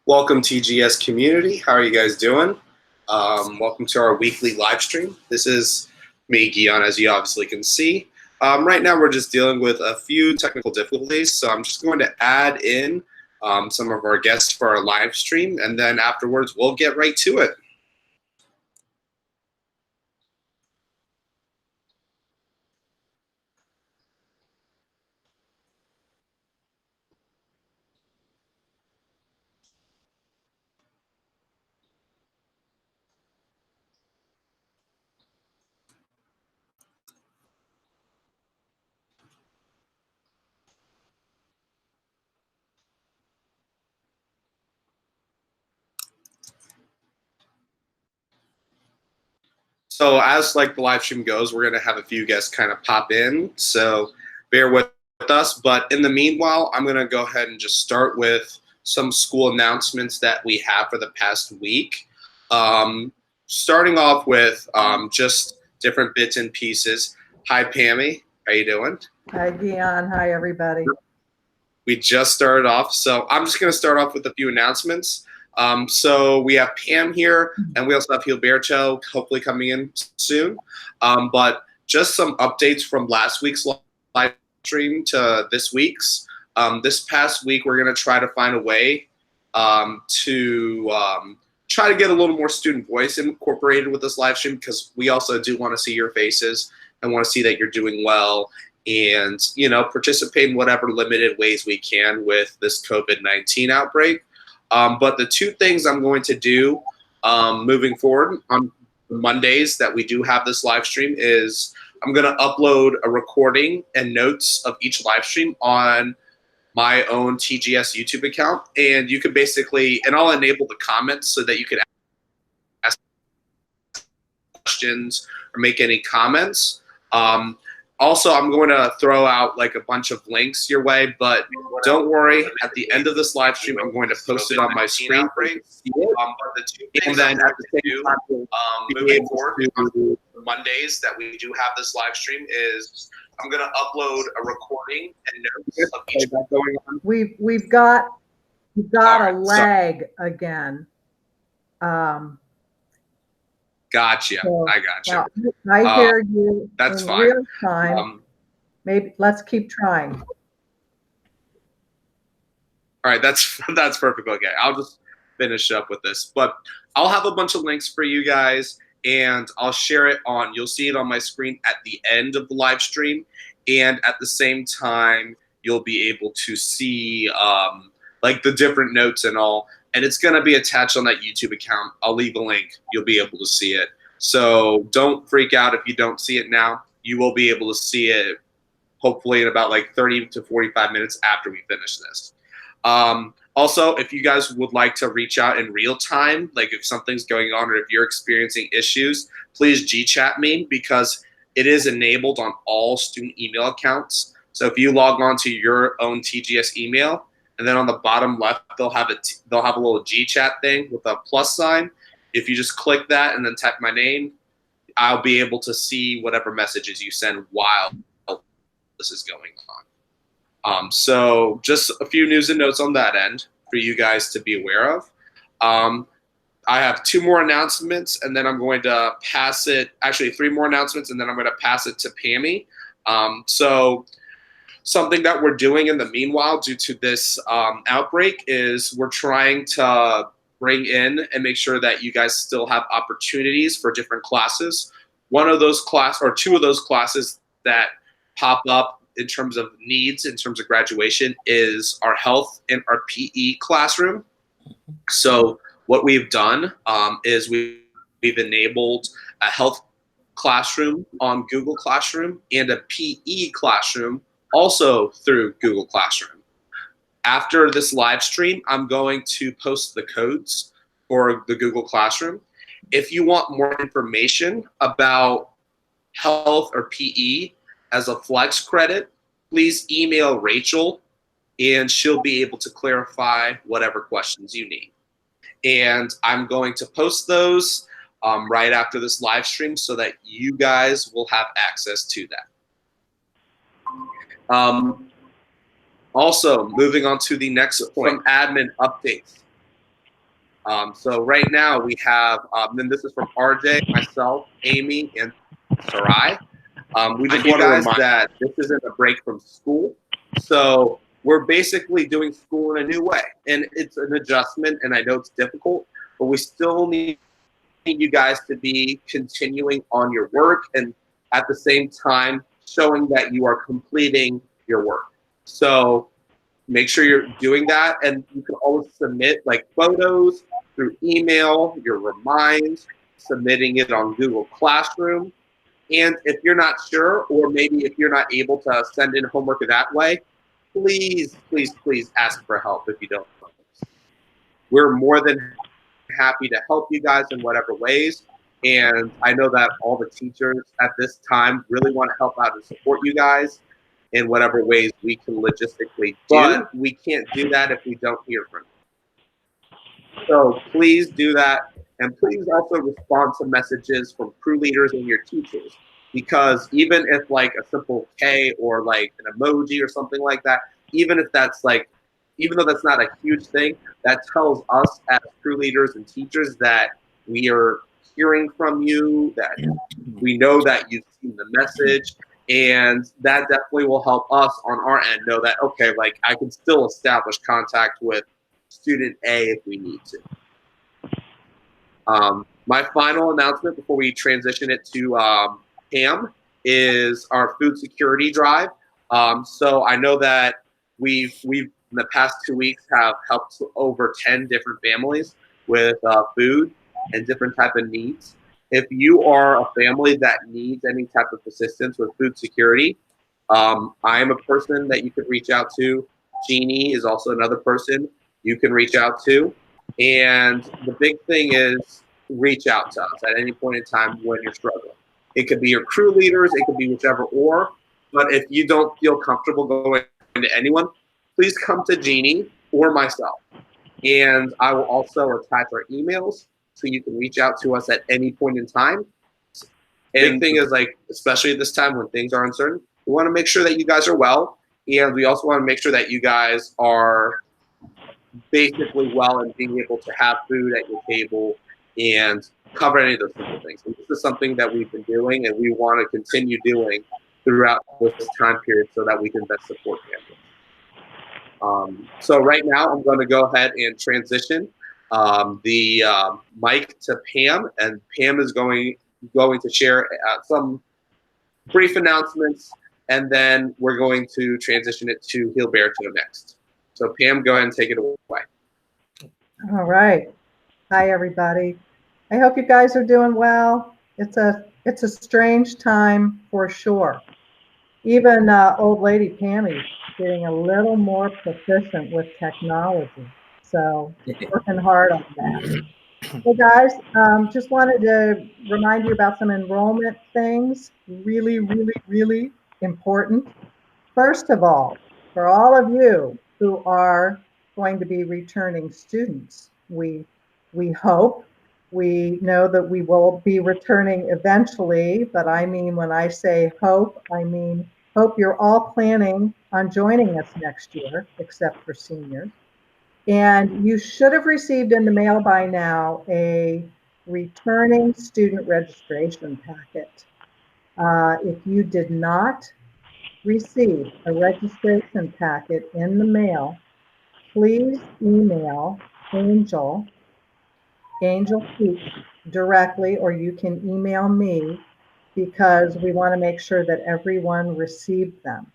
Welcome TGS community. How are you guys doing? Welcome to our weekly live stream. This is me, Gheon, as you obviously can see. Right now we're just dealing with a few technical difficulties, so I'm just going to add in some of our guests for our live stream, and then afterwards we'll get right to it. So as like the live stream goes, we're going to have a few guests kind of pop in, so bear with us. But in the meanwhile, I'm going to go ahead and just start with some school announcements that we have for the past week. Starting off with just different bits and pieces. Hi, Pammy. How you doing? Hi, Gheon. Hi, everybody. We just started off, so I'm just going to start off with a few announcements. So we have Pam here, and we also have Gilberto hopefully coming in soon. But just some updates from last week's live stream to this week's. This past week, we're going to try to find a way to try to get a little more student voice incorporated with this live stream, because we also do want to see your faces and want to see that you're doing well, and participate in whatever limited ways we can with this COVID-19 outbreak. But the two things I'm going to do moving forward on Mondays that we do have this live stream is I'm going to upload a recording and notes of each live stream on my own TGS YouTube account, and you can basically, and I'll enable the comments so that you can ask questions or make any comments. Also, I'm going to throw out like a bunch of links your way, but don't worry. At the end of this live stream, I'm going to post it on my screen. And then at the same time, moving forward on Mondays that we do have this live stream is I'm going to upload a recording and notes of each one going on. We've got a lag again. Gotcha. So, I gotcha. I hear you. That's in fine. Real time. Maybe let's keep trying. All right, that's perfect. Okay, I'll just finish up with this, but I'll have a bunch of links for you guys, and I'll share it on. You'll see it on my screen at the end of the live stream, and at the same time, you'll be able to see like the different notes and all. And it's going to be attached on that YouTube account. I'll leave a link. You'll be able to see it. So don't freak out if you don't see it now. You will be able to see it hopefully in about like 30 to 45 minutes after we finish this. Also, if you guys would like to reach out in real time, like if something's going on or if you're experiencing issues, please G-chat me, because it is enabled on all student email accounts. So if you log on to your own TGS email, and then on the bottom left, they'll have a little G-chat thing with a plus sign. If you just click that and then type my name, I'll be able to see whatever messages you send while this is going on. So just a few news and notes on that end for you guys to be aware of. I have two more announcements, and then I'm going to pass it, actually three more announcements, and then I'm going to pass it to Pammy. So something that we're doing in the meanwhile due to this outbreak is we're trying to bring in and make sure that you guys still have opportunities for different classes. One of those two of those classes that pop up in terms of needs, in terms of graduation, is our health and our PE classroom. So what we've done is we've enabled a health classroom on Google Classroom and a PE classroom also through Google Classroom. After this live stream, I'm going to post the codes for the Google Classroom. If you want more information about health or PE as a flex credit, please email Rachel, and she'll be able to clarify whatever questions you need. And I'm going to post those right after this live stream so that you guys will have access to that. Also, moving on to the next point, admin updates. So right now we have, and this is from RJ, myself, Amy, and Sarai. We just want to remind that this isn't a break from school. So we're basically doing school in a new way. And it's an adjustment, and I know it's difficult, but we still need you guys to be continuing on your work and at the same time showing that you are completing your work. So make sure you're doing that, and you can always submit like photos through email, your reminds, submitting it on Google Classroom. And if you're not sure, or maybe if you're not able to send in homework that way, please, please, please ask for help if you don't know. We're more than happy to help you guys in whatever ways. And I know that all the teachers at this time really want to help out and support you guys in whatever ways we can logistically do. But we can't do that if we don't hear from you. So please do that. And please also respond to messages from crew leaders and your teachers. Because even if like a simple K or like an emoji or something like that, even if that's like, even though that's not a huge thing, that tells us as crew leaders and teachers that we are hearing from you, that we know that you've seen the message, and that definitely will help us on our end know that, okay, like I can still establish contact with student A if we need to. My final announcement before we transition it to Pam is our food security drive. So I know that we've in the past 2 weeks have helped over 10 different families with food and different type of needs. If you are a family that needs any type of assistance with food security, I am a person that you could reach out to. Jeannie is also another person you can reach out to. And the big thing is reach out to us at any point in time when you're struggling. It could be your crew leaders, it could be whichever or, but if you don't feel comfortable going to anyone, please come to Jeannie or myself. And I will also attach our emails so you can reach out to us at any point in time. And the thing is, like, especially at this time when things are uncertain, we want to make sure that you guys are well. And we also want to make sure that you guys are basically well and being able to have food at your table and cover any of those simple things. And this is something that we've been doing and we want to continue doing throughout this time period so that we can best support families. So right now I'm going to go ahead and transition the mic to Pam, and Pam is going to share some brief announcements, and then we're going to transition it to Gilberto next. So Pam, go ahead and take it away. All right. Hi, everybody. I hope you guys are doing well. It's a strange time for sure. Even old lady Pammy's getting a little more proficient with technology. So working hard on that. Hey guys, just wanted to remind you about some enrollment things. Really, really, really important. First of all, for all of you who are going to be returning students, we hope, we know that we will be returning eventually, but I mean, when I say hope, I mean hope you're all planning on joining us next year, except for seniors. And you should have received in the mail by now a returning student registration packet. If you did not receive a registration packet in the mail, please email Angel Peak directly, or you can email me, because we want to make sure that everyone received them.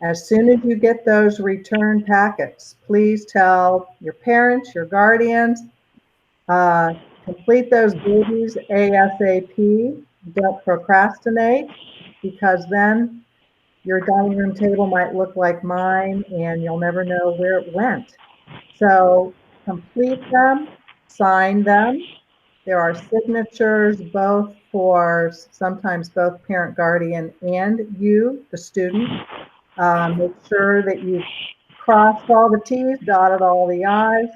As soon as you get those return packets, please tell your parents, your guardians, complete those duties ASAP. Don't procrastinate, because then your dining room table might look like mine and you'll never know where it went. So complete them, sign them. There are signatures both for sometimes both parent, guardian, and you, the student. Make sure that you've crossed all the T's, dotted all the I's.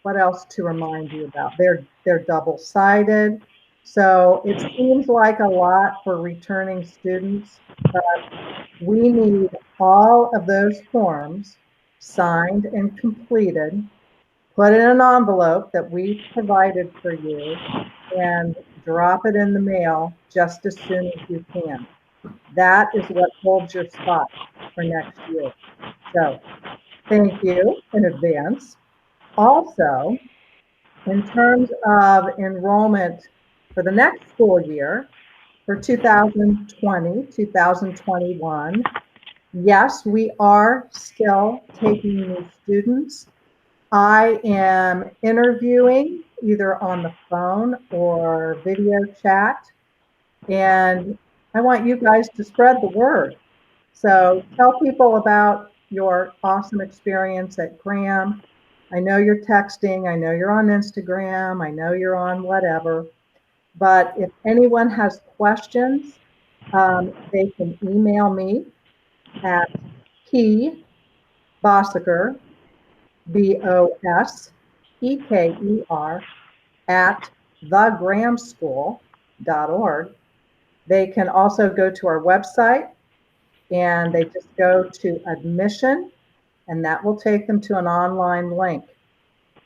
What else to remind you about? They're double-sided. So it seems like a lot for returning students, but we need all of those forms signed and completed put it in an envelope that we provided for you, and drop it in the mail just as soon as you can. That is what holds your spot for next year. So thank you in advance. Also, in terms of enrollment for the next school year, for 2020, 2021, yes, we are still taking new students. I am interviewing either on the phone or video chat, and I want you guys to spread the word. So tell people about your awesome experience at Graham. I know you're texting, I know you're on Instagram, I know you're on whatever, but if anyone has questions, they can email me at bosseker, BOSEKER, at thegrahamschool.org. They can also go to our website and they just go to admission, and that will take them to an online link.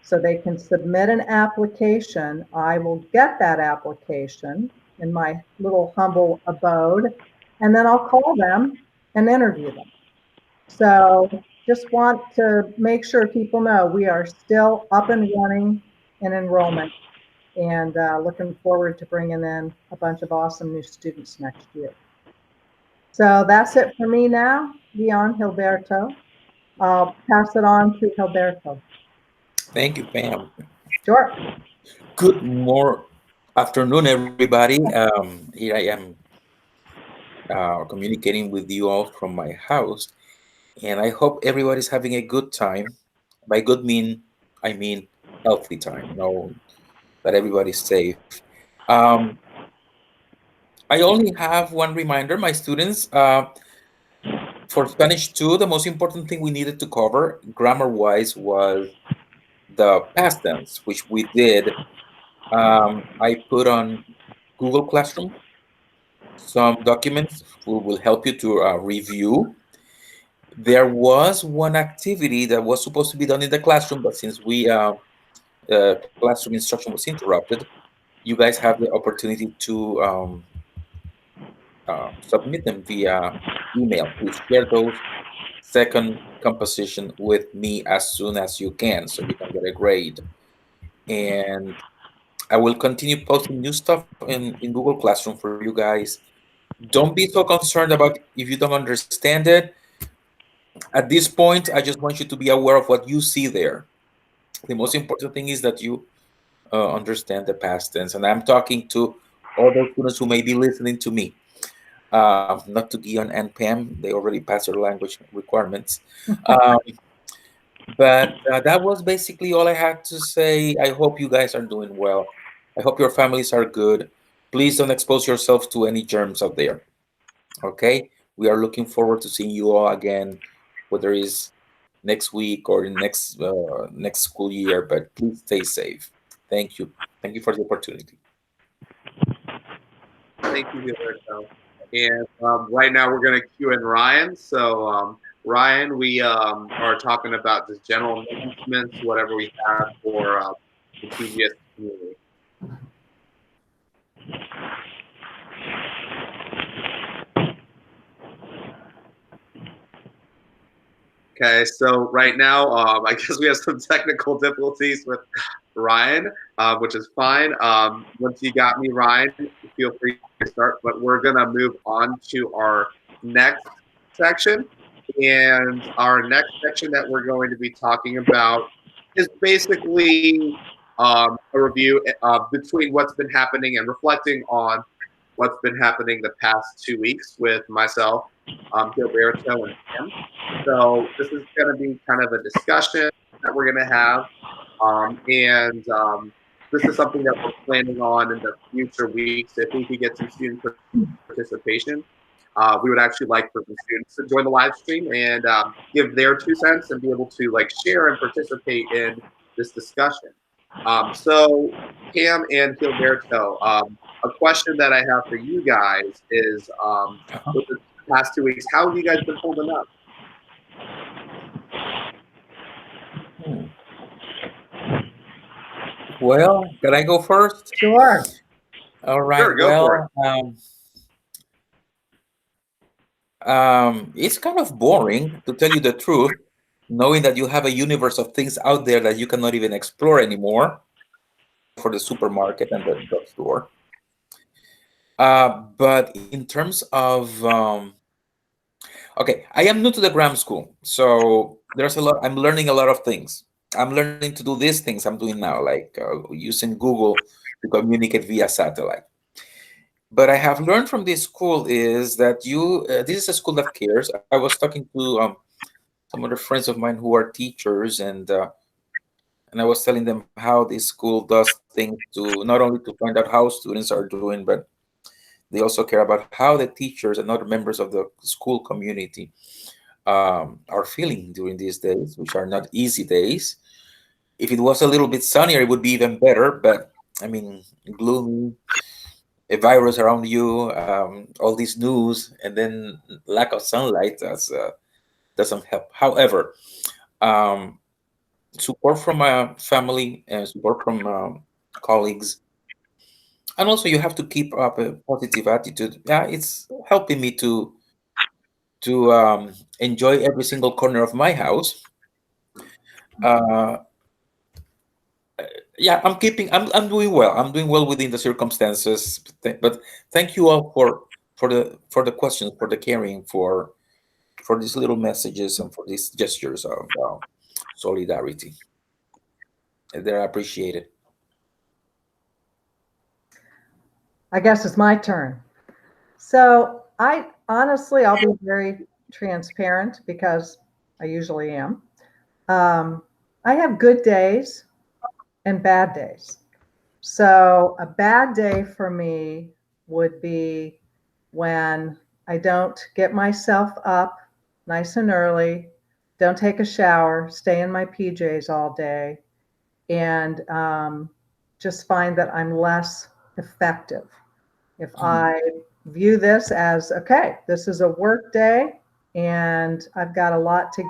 So they can submit an application. I will get that application in my little humble abode, and then I'll call them and interview them. So just want to make sure people know we are still up and running in enrollment, and looking forward to bringing in a bunch of awesome new students next year. So that's it for me now. Gheon, Gilberto. I'll pass it on to Gilberto. Thank you, Pam. Sure. Good afternoon, everybody. Here I am communicating with you all from my house, and I hope everybody's having a good time. By good I mean healthy time. Know that everybody's safe. Um, I only have one reminder, my students. For Spanish 2, the most important thing we needed to cover grammar-wise was the past tense, which we did. I put on Google Classroom some documents will help you to review. There was one activity that was supposed to be done in the classroom, but since classroom instruction was interrupted, you guys have the opportunity to submit them via email. Please share those second composition with me as soon as you can so you can get a grade. And I will continue posting new stuff in Google Classroom for you guys. Don't be so concerned about if you don't understand it. At this point, I just want you to be aware of what you see there. The most important thing is that you understand the past tense. And I'm talking to all those students who may be listening to me. Not to Gheon and Pam, they already passed their language requirements. But that was basically all I had to say. I hope you guys are doing well. I hope your families are good. Please don't expose yourselves to any germs out there. Okay? We are looking forward to seeing you all again, whether it's next week or in next school year. But please stay safe. Thank you. Thank you for the opportunity. Thank you, Gilberto. And right now we're going to cue in Ryan. So Ryan, we are talking about just general announcements, whatever we have for the TGS community. Okay, so right now, I guess we have some technical difficulties with Ryan, which is fine. Once you got me, Ryan, feel free to start. But we're gonna move on to our next section, and our next section that we're going to be talking about is basically a review between what's been happening and reflecting on what's been happening the past 2 weeks with myself, Gilberto, and Tim. So this is going to be kind of a discussion that we're going to have, and this is something that we're planning on in the future weeks. If we could get some student participation, we would actually like for the students to join the live stream and give their 2 cents and be able to like share and participate in this discussion. So Pam and Gilberto, a question that I have for you guys is, with the past 2 weeks, how have you guys been holding up? Well, can I go first? Sure. All right. Sure, go for it. Well, it's kind of boring to tell you the truth, knowing that you have a universe of things out there that you cannot even explore anymore for the supermarket and the drugstore. But in terms of, okay, I am new to the Gram School, so there's a lot. I'm learning a lot of things. I'm learning to do these things I'm doing now, like using Google to communicate via satellite. But I have learned from this school is that this is a school that cares. I was talking to some other friends of mine who are teachers, and I was telling them how this school does things to not only to find out how students are doing, but they also care about how the teachers and other members of the school community are feeling during these days, which are not easy days. If it was a little bit sunnier, it would be even better. But I mean, gloomy, a virus around you, all this news, and then lack of sunlight doesn't help. However, um, support from a family and support from colleagues, and also you have to keep up a positive attitude. Yeah, it's helping me to enjoy every single corner of my house. Uh, yeah, I'm doing well. I'm doing well within the circumstances. But thank you all for the questions, for the caring, for these little messages and for these gestures of solidarity. They're appreciated. I guess it's my turn. So I honestly, I'll be very transparent because I usually am. I have good days and bad days. So a bad day for me would be when I don't get myself up nice and early, don't take a shower, stay in my PJs all day, and just find that I'm less effective. If I view this as, okay, this is a work day and I've got a lot to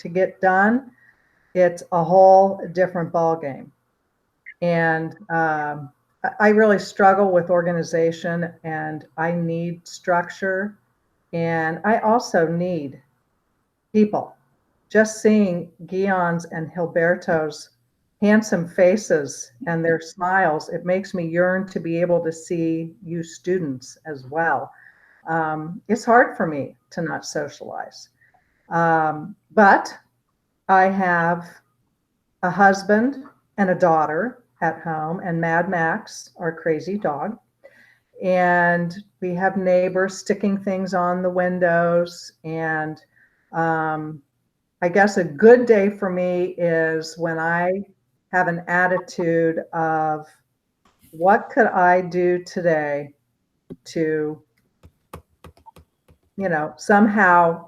get done, it's a whole different ball game. And I really struggle with organization and I need structure. And I also need people. Just seeing Gheon's and Hilberto's handsome faces and their smiles, it makes me yearn to be able to see you students as well. It's hard for me to not socialize. But I have a husband and a daughter at home, and Mad Max, our crazy dog. And we have neighbors sticking things on the windows. And I guess a good day for me is when I have an attitude of what could I do today to, somehow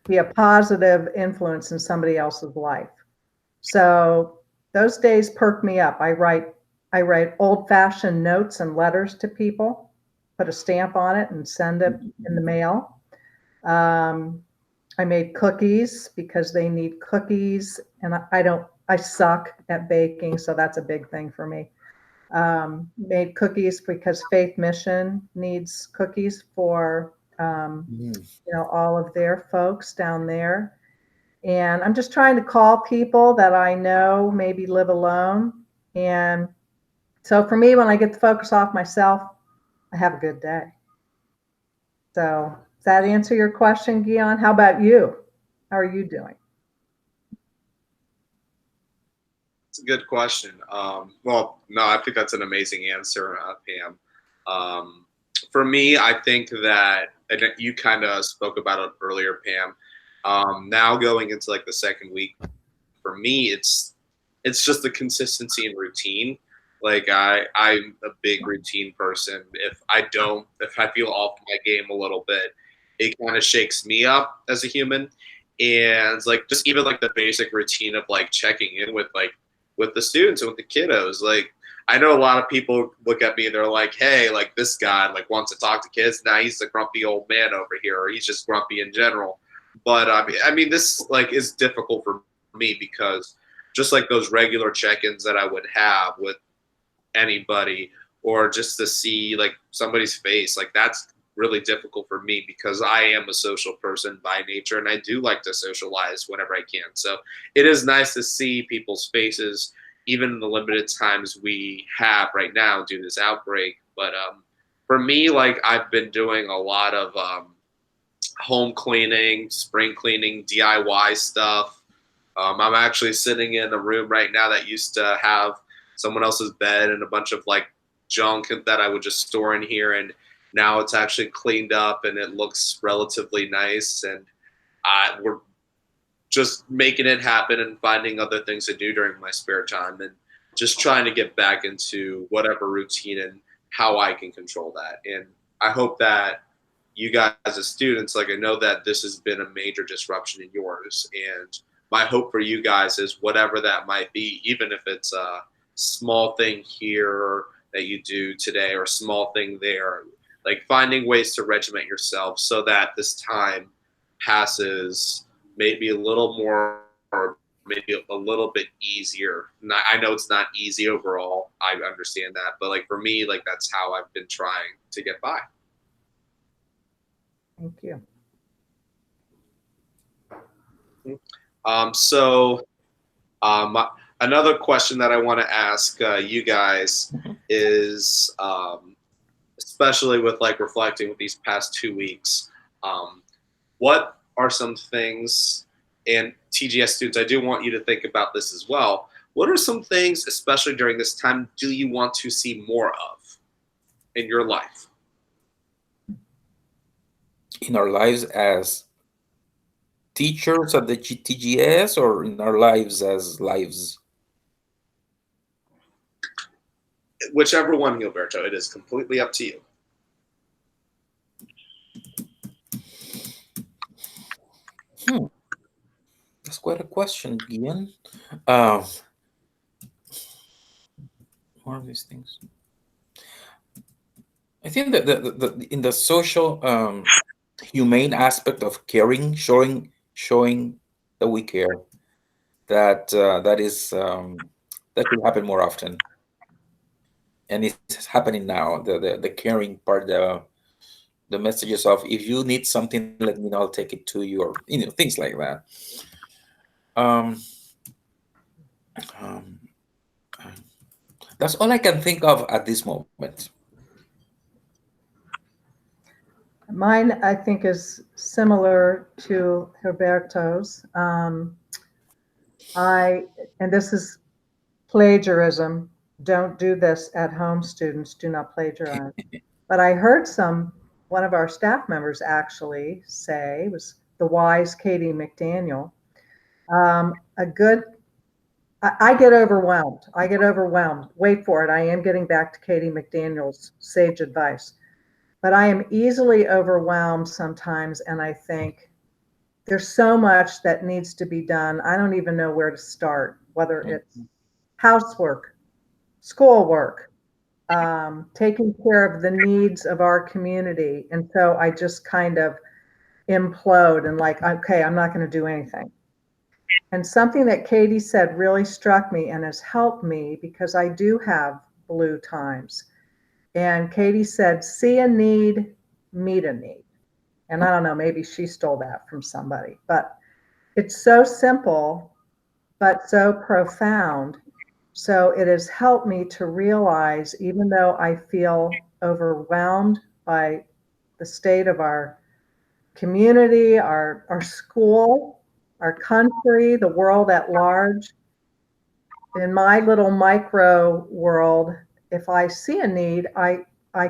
be a positive influence in somebody else's life. So those days perk me up. I write old-fashioned notes and letters to people, put a stamp on it and send it in the mail. I made cookies because they need cookies, and I suck at baking, so that's a big thing for me. Made cookies because Faith Mission needs cookies for all of their folks down there. And I'm just trying to call people that I know maybe live alone. And so for me, when I get the focus off myself, I have a good day. So does that answer your question, Gheon? How about you? How are you doing? It's a good question. Well, no, I think that's an amazing answer, Pam. For me, I think that, and you kind of spoke about it earlier, Pam. Now going into like the second week, for me, it's just the consistency and routine. Like I'm a big routine person. If I feel off my game a little bit, it kind of shakes me up as a human. And like just even like the basic routine of like checking in with the students and with the kiddos. Like I know a lot of people look at me and they're like, hey, like this guy like wants to talk to kids. Now he's a grumpy old man over here, or he's just grumpy in general. But I mean, this like is difficult for me because just like those regular check-ins that I would have with anybody, or just to see like somebody's face, like that's really difficult for me because I am a social person by nature and I do like to socialize whenever I can. So it is nice to see people's faces, even in the limited times we have right now due to this outbreak. But for me, like I've been doing a lot of home cleaning, spring cleaning, DIY stuff. I'm actually sitting in a room right now that used to have someone else's bed and a bunch of like junk that I would just store in here, and now it's actually cleaned up and it looks relatively nice. And we're just making it happen and finding other things to do during my spare time, and just trying to get back into whatever routine and how I can control that. And I hope that you guys as students, like I know that this has been a major disruption in yours, and my hope for you guys is whatever that might be, even if it's a small thing here that you do today or a small thing there, like finding ways to regiment yourself so that this time passes maybe a little more, or maybe a little bit easier. I know it's not easy overall. I understand that, but like for me, like that's how I've been trying to get by. Thank you. Another question that I want to ask you guys is, especially with like reflecting with these past 2 weeks, what are some things, and TGS students, I do want you to think about this as well. What are some things, especially during this time, do you want to see more of in your life? In our lives as teachers at the TGS, or in our lives as lives? Whichever one, Gilberto. It is completely up to you. That's quite a question, Gheon. One of these things. I think that in the social, humane aspect of caring, showing that we care, that that should happen more often, and it's happening now. The caring part, the messages of, if you need something, let me know, I'll take it to you, or things like that. That's all I can think of at this moment. Mine, I think, is similar to Roberto's. And this is plagiarism. Don't do this at home, students. Do not plagiarize. But I heard one of our staff members actually say, it was the wise Katie McDaniel, I get overwhelmed. I get overwhelmed. Wait for it. I am getting back to Katie McDaniel's sage advice. But I am easily overwhelmed sometimes, and I think there's so much that needs to be done. I don't even know where to start, whether it's housework, schoolwork, taking care of the needs of our community. And so I just kind of implode and like, okay, I'm not going to do anything. And something that Katie said really struck me and has helped me, because I do have blue times. And Katie said, see a need, meet a need. And I don't know, maybe she stole that from somebody, but it's so simple, but so profound. So it has helped me to realize, even though I feel overwhelmed by the state of our community, our school, our country, the world at large, in my little micro world, if I see a need, I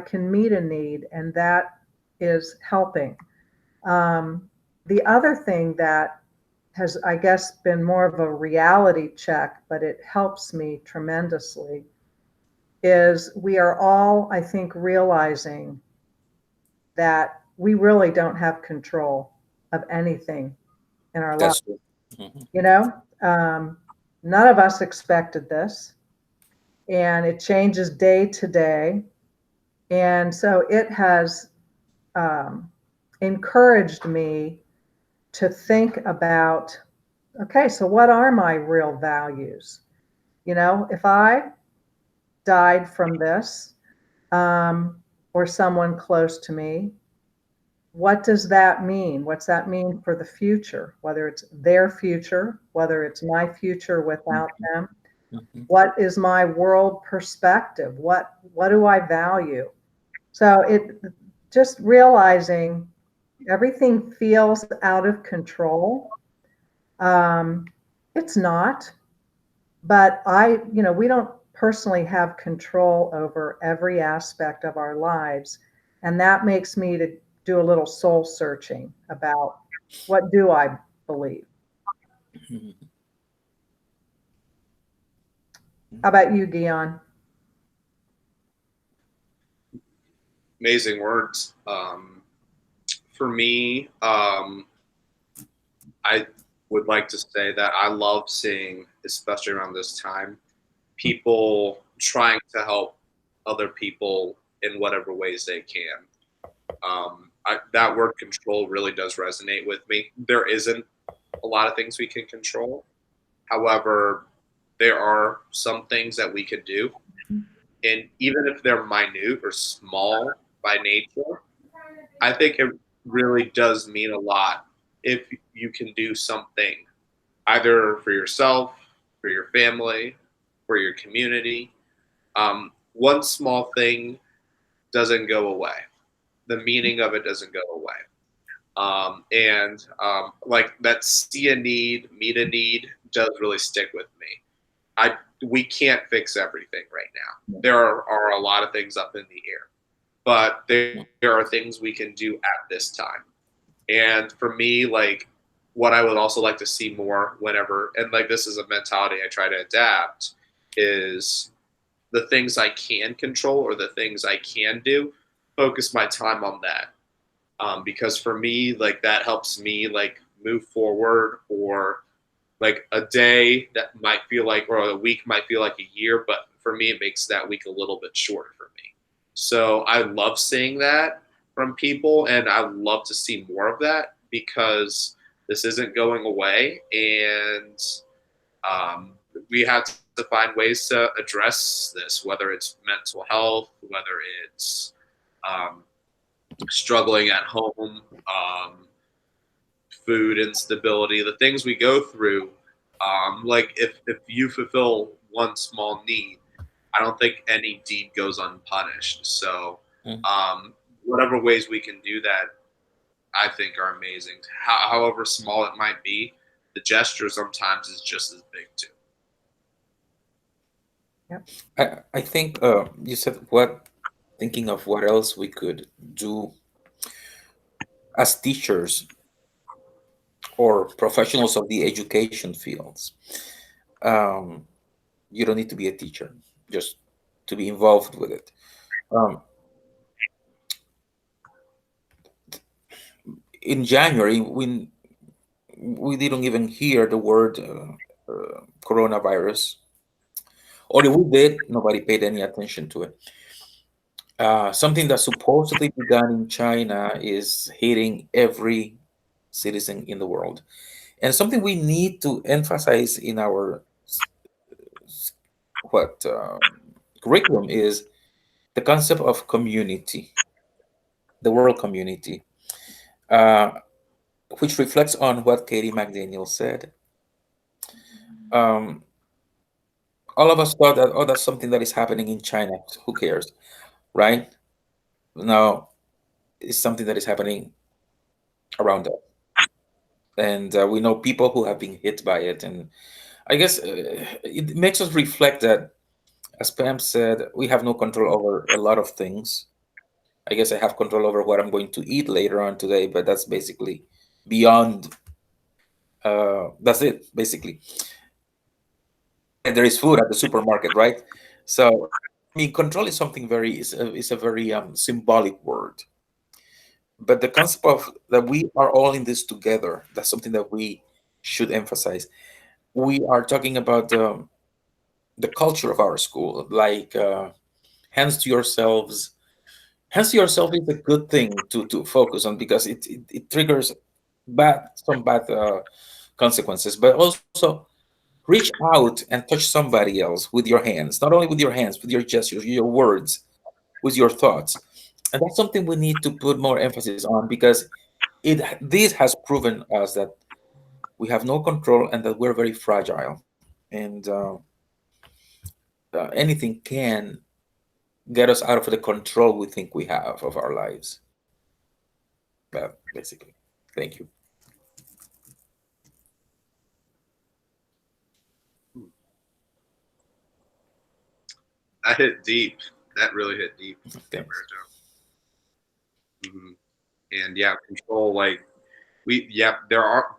can meet a need, and that is helping. The other thing that has, I guess, been more of a reality check, but it helps me tremendously, is we are all, I think, realizing that we really don't have control of anything in our life. None of us expected this, and it changes day to day. And so it has encouraged me to think about okay, so what are my real values? You know, if I died from this, um, or someone close to me, what does that mean? What's that mean for the future? Whether it's their future, whether it's my future without them. Mhm. What is my world perspective? What do I value? So it just realizing everything feels out of control. Um, it's not, but we don't personally have control over every aspect of our lives. And that makes me to do a little soul searching about what do I believe? Mhm. How about you, Gheon? Amazing words. For me, I would like to say that I love seeing, especially around this time, people trying to help other people in whatever ways they can. That word control really does resonate with me. There isn't a lot of things we can control. However, there are some things that we can do. And even if they're minute or small by nature, I think it really does mean a lot if you can do something either for yourself, for your family, for your community. One small thing doesn't go away. The meaning of it doesn't go away. And like that see a need, meet a need does really stick with me. I We can't fix everything right now. There are a lot of things up in the air, but there are things we can do at this time. And for me, like what I would also like to see more whenever, and like this is a mentality I try to adapt, is the things I can control or the things I can do, focus my time on that. Because for me, like that helps me like move forward, or like a day that might feel like, or a week might feel like a year, but for me, it makes that week a little bit shorter for me. So I love seeing that from people, and I love to see more of that because this isn't going away, and we have to find ways to address this, whether it's mental health, whether it's um, struggling at home, food instability, the things we go through. Like if you fulfill one small need, I don't think any deed goes unpunished. So Mhm. um, whatever ways we can do that, I think are amazing. However small it might be, the gesture sometimes is just as big too. Yep. I think you said what, thinking of what else we could do as teachers or professionals of the education fields. Um, you don't need to be a teacher, just to be involved with it. Um, in January, we didn't even hear the word coronavirus, or if we did, nobody paid any attention to it. Something that supposedly began in China is hitting every citizen in the world, and something we need to emphasize in our what curriculum is the concept of community, the world community, uh, which reflects on what Katie McDaniel said. Um, all of us thought that, oh, that's something that is happening in China. Who cares, right? Now, it's something that is happening around us. And we know people who have been hit by it. And I guess it makes us reflect that, as Pam said, we have no control over a lot of things. I guess I have control over what I'm going to eat later on today, but that's basically beyond, that's it, basically. And there is food at the supermarket, right? So, I mean, control is something is a very symbolic word. But the concept of that we are all in this together, that's something that we should emphasize. We are talking about the culture of our school, like hands to yourselves. Hands to yourself is a good thing to focus on because it triggers some bad consequences, but also reach out and touch somebody else with your hands, not only with your hands, with your gestures, your words, with your thoughts. And that's something we need to put more emphasis on, because this has proven us that we have no control and that we're very fragile. And anything can get us out of the control we think we have of our lives. But basically, thank you. That hit deep. That really hit deep. Thanks. Mm-hmm. And yeah, control. Like there are.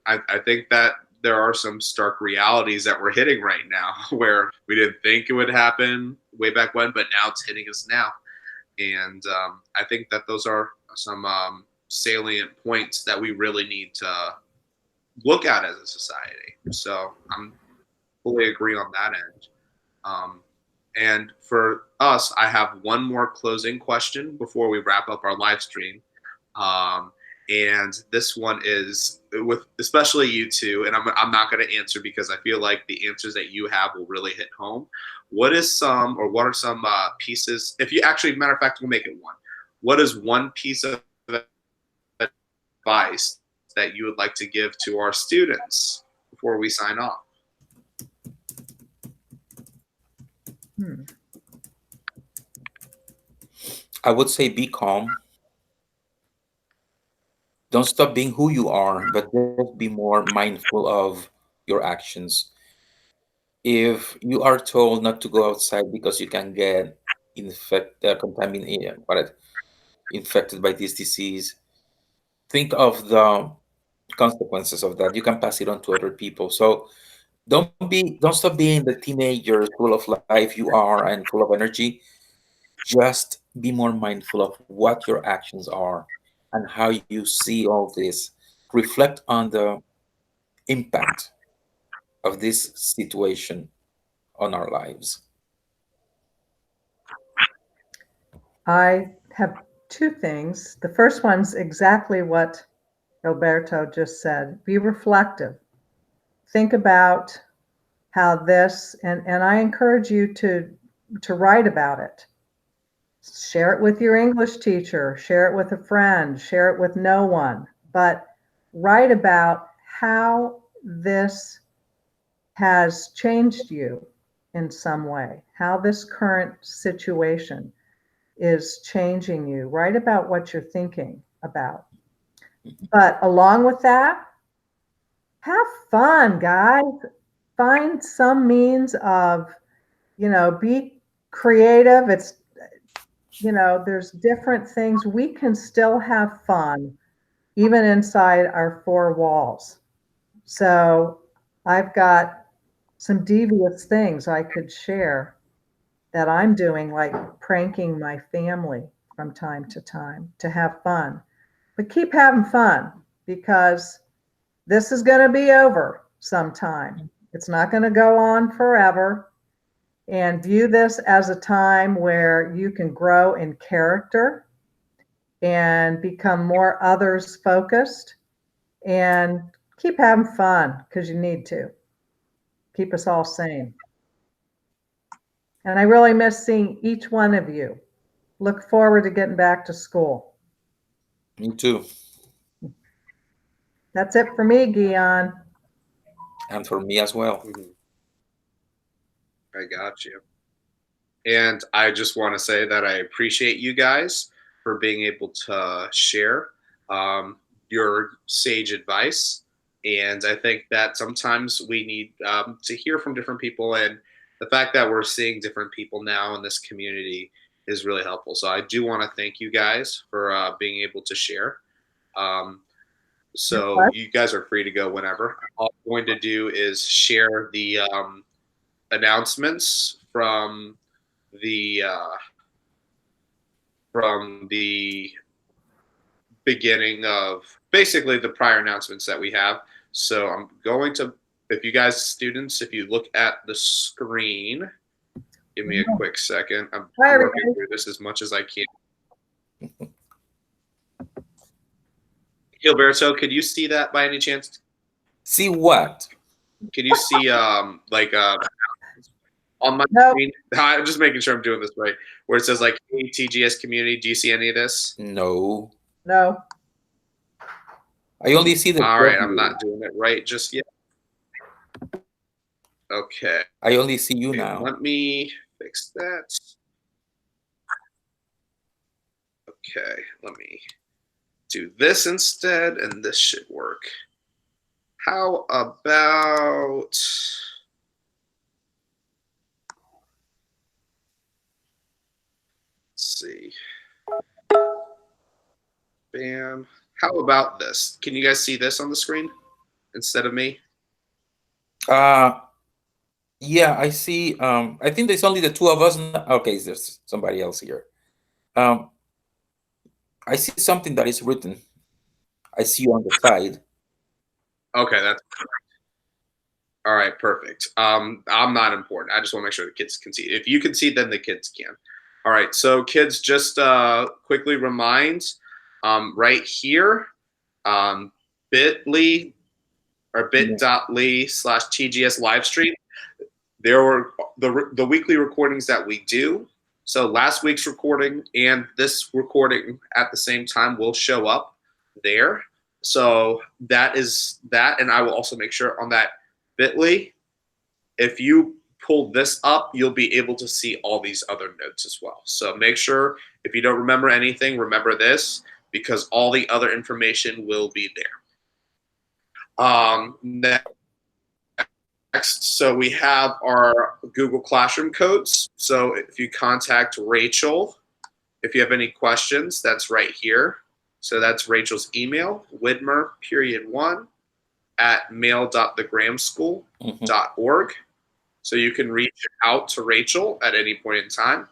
I think that there are some stark realities that we're hitting right now, where we didn't think it would happen way back when, but now it's hitting us now. And I think that those are some salient points that we really need to look at as a society. So I'm fully agree on that end. And for us, I have one more closing question before we wrap up our live stream. And this one is with especially you two, and I'm not going to answer because I feel like the answers that you have will really hit home. What are some pieces? If you actually, matter of fact, we'll make it one. What is one piece of advice that you would like to give to our students before we sign off? I would say be calm. Don't stop being who you are, but just be more mindful of your actions. If you are told not to go outside because you can get infected by this disease, think of the consequences of that. You can pass it on to other people. So don't stop being the teenager full of life you are and full of energy. Just be more mindful of what your actions are and how you see all this. Reflect on the impact of this situation on our lives. I have two things. The first one's exactly what Alberto just said. Be reflective. Think about how this, and I encourage you to write about it. Share it with your English teacher, share it with a friend, share it with no one, but write about how this has changed you in some way, how this current situation is changing you. Write about what you're thinking about. But along with that, have fun, guys. Find some means of, be creative. It's, there's different things. We can still have fun even inside our four walls. So I've got some devious things I could share that I'm doing, like pranking my family from time to time to have fun. But keep having fun, because this is going to be over sometime. It's not going to go on forever. And view this as a time where you can grow in character and become more others focused, and keep having fun, because you need to. Keep us all sane. And I really miss seeing each one of you. Look forward to getting back to school. Me too. That's it for me, Gheon. And for me as well. I got you. And I just want to say that I appreciate you guys for being able to share your sage advice. And I think that sometimes we need to hear from different people. And the fact that we're seeing different people now in this community is really helpful. So I do want to thank you guys for being able to share. So you guys are free to go whenever. All I'm going to do is share the announcements from the beginning of basically the prior announcements that we have. So I'm going to, if you guys students, if you look at the screen, give me a quick second. I'm working through this as much as I can. Gilberto, could you see that by any chance? See what? Can you see like on my Nope. screen? I'm just making sure I'm doing this right. Where it says like, hey, TGS community, do you see any of this? No. No. I only see the All right, I'm W. not doing it right just yet. Okay. I only see you now. Let me fix that. Okay, let me do this instead, and this should work. How about... Let's see. Bam. How about this? Can you guys see this on the screen instead of me? Yeah, I see. I think there's only the two of us now. Okay, there's somebody else here. I see something that is written. I see you on the side. Okay, that's all right. Perfect. I'm not important. I just want to make sure the kids can see. If you can see, then the kids can. All right. So kids, just quickly remind, right here, bit.ly or bit.ly/TGS Livestream. There were the weekly recordings that we do. So last week's recording and this recording at the same time will show up there. So that is that. And I will also make sure on that bit.ly, if you pull this up, you'll be able to see all these other notes as well. So make sure if you don't remember anything, remember this, because all the other information will be there. Next, so we have our Google Classroom codes. So if you contact Rachel, if you have any questions, that's right here. So that's Rachel's email, widmer1@mail.thegramschool.org. So you can reach out to Rachel at any point in time.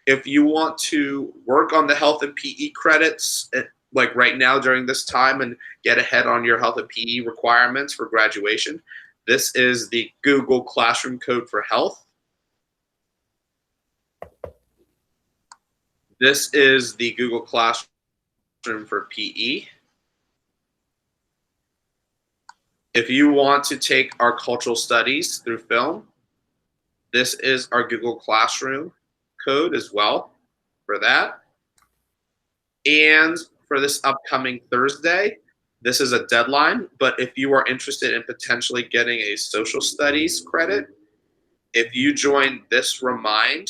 If you want to work on the health and PE credits, like right now during this time, and get ahead on your health and PE requirements for graduation, this is the Google Classroom code for health. This is the Google Classroom for PE. If you want to take our cultural studies through film, this is our Google Classroom code as well for that. And for this upcoming Thursday, this is a deadline, but if you are interested in potentially getting a social studies credit, if you join this Remind,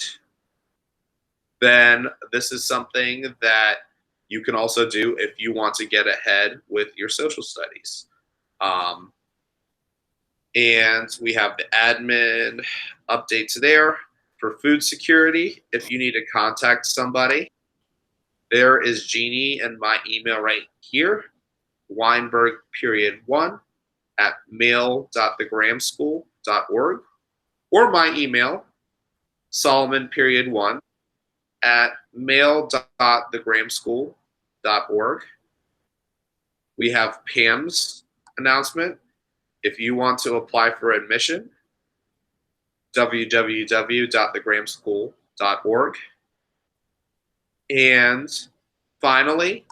then this is something that you can also do if you want to get ahead with your social studies. And we have the admin updates there. For food security, if you need to contact somebody, there is Jeannie and my email right here, Weinberg.1@mail.thegramschool.org, or my email, Solomon1@mail.thegramschool.org. We have Pam's announcement. If you want to apply for admission, www.thegramschool.org. And finally,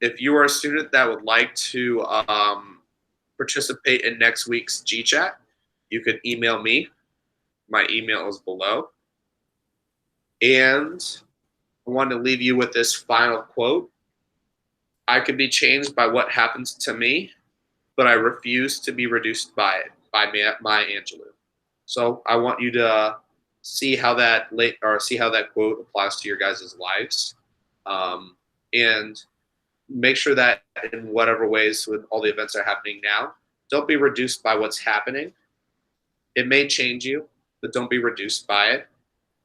if you are a student that would like to participate in next week's GChat, you can email me. My email is below. And I want to leave you with this final quote. I can be changed by what happens to me, but I refuse to be reduced by it, by Maya Angelou. So I want you to see how that quote applies to your guys' lives, and make sure that in whatever ways with all the events that are happening now, don't be reduced by what's happening. It may change you, but don't be reduced by it.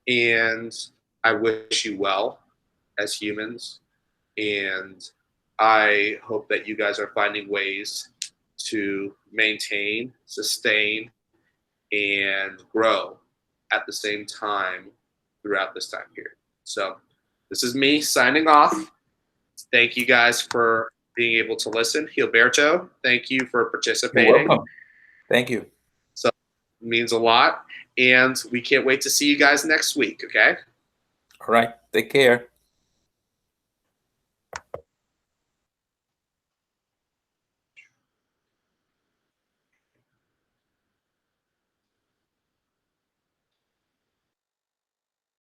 And I wish you well as humans, and I hope that you guys are finding ways to maintain, sustain, and grow at the same time throughout this time period. So this is me signing off. Thank you guys for being able to listen. Gilberto, thank you for participating. You're welcome. Thank you. So it means a lot. And we can't wait to see you guys next week, okay? All right. Take care.